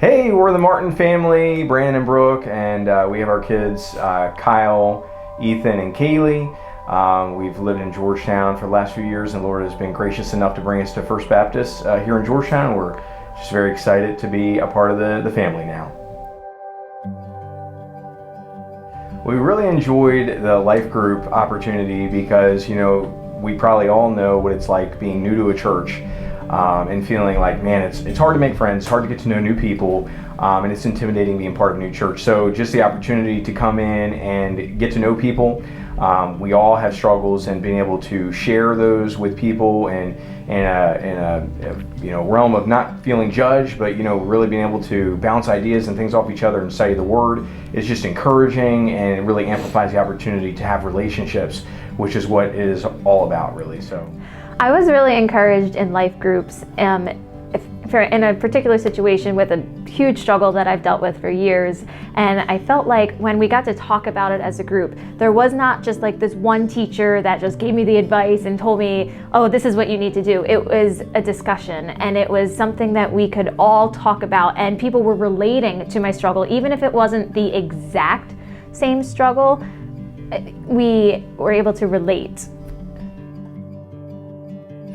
Hey, we're the Martin family, Brandon and Brooke, and we have our kids, Kyle, Ethan, and Kaylee. We've lived in Georgetown for the last few years, and the Lord has been gracious enough to bring us to First Baptist here in Georgetown. We're just very excited to be a part of the family now. We really enjoyed the life group opportunity because, we probably all know what it's like being new to a church. And feeling like, man, it's hard to make friends, hard to get to know new people, and it's intimidating being part of a new church. So just the opportunity to come in and get to know people. We all have struggles, and being able to share those with people and in a realm of not feeling judged, but really being able to bounce ideas and things off each other and study the Word is just encouraging, and it really amplifies the opportunity to have relationships, which is what it is all about, really. So I was really encouraged in life groups in a particular situation with a huge struggle that I've dealt with for years, and I felt like when we got to talk about it as a group, there was not just like this one teacher that just gave me the advice and told me, oh, this is what you need to do. It was a discussion, and it was something that we could all talk about, and people were relating to my struggle. Even if it wasn't the exact same struggle, we were able to relate.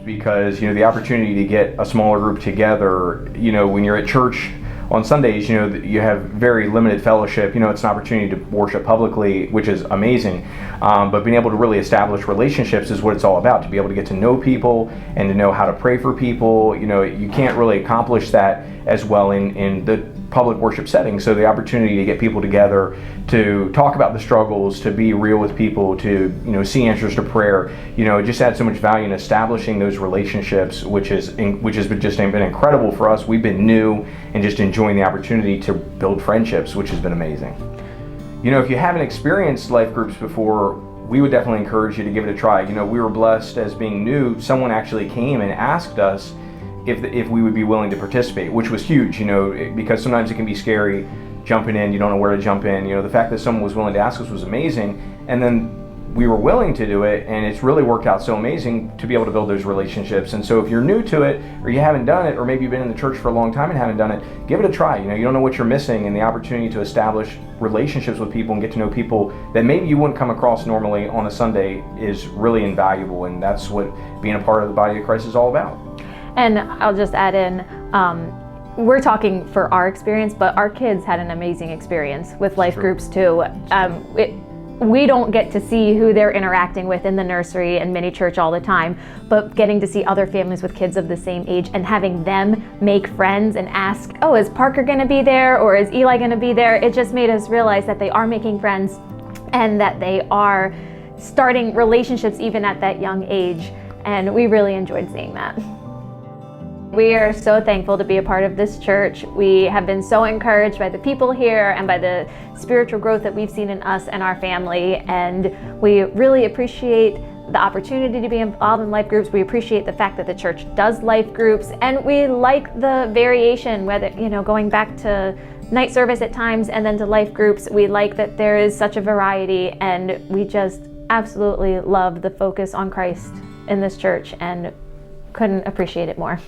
Because the opportunity to get a smaller group together, when you're at church on Sundays, you have very limited fellowship. It's an opportunity to worship publicly, which is amazing, but being able to really establish relationships is what it's all about. To be able to get to know people and to know how to pray for people, you can't really accomplish that as well in the public worship setting. So the opportunity to get people together to talk about the struggles, to be real with people, to see answers to prayer, it just adds so much value in establishing those relationships, which has been incredible for us. We've been new and just enjoying the opportunity to build friendships, which has been amazing. If you haven't experienced life groups before, we would definitely encourage you to give it a try. We were blessed as being new. Someone actually came and asked us if we would be willing to participate, which was huge, because sometimes it can be scary jumping in, you don't know where to jump in. The fact that someone was willing to ask us was amazing, and then we were willing to do it, and it's really worked out so amazing to be able to build those relationships. And so if you're new to it, or you haven't done it, or maybe you've been in the church for a long time and haven't done it, give it a try. You don't know what you're missing, and the opportunity to establish relationships with people and get to know people that maybe you wouldn't come across normally on a Sunday is really invaluable, and that's what being a part of the body of Christ is all about. And I'll just add in, we're talking for our experience, but our kids had an amazing experience with life groups too. We don't get to see who they're interacting with in the nursery and mini church all the time, but getting to see other families with kids of the same age and having them make friends and ask, oh, is Parker gonna be there, or is Eli gonna be there? It just made us realize that they are making friends and that they are starting relationships even at that young age, and we really enjoyed seeing that. We are so thankful to be a part of this church. We have been so encouraged by the people here and by the spiritual growth that we've seen in us and our family, and we really appreciate the opportunity to be involved in life groups. We appreciate the fact that the church does life groups, and we like the variation, whether going back to night service at times and then to life groups. We like that there is such a variety, and we just absolutely love the focus on Christ in this church and couldn't appreciate it more.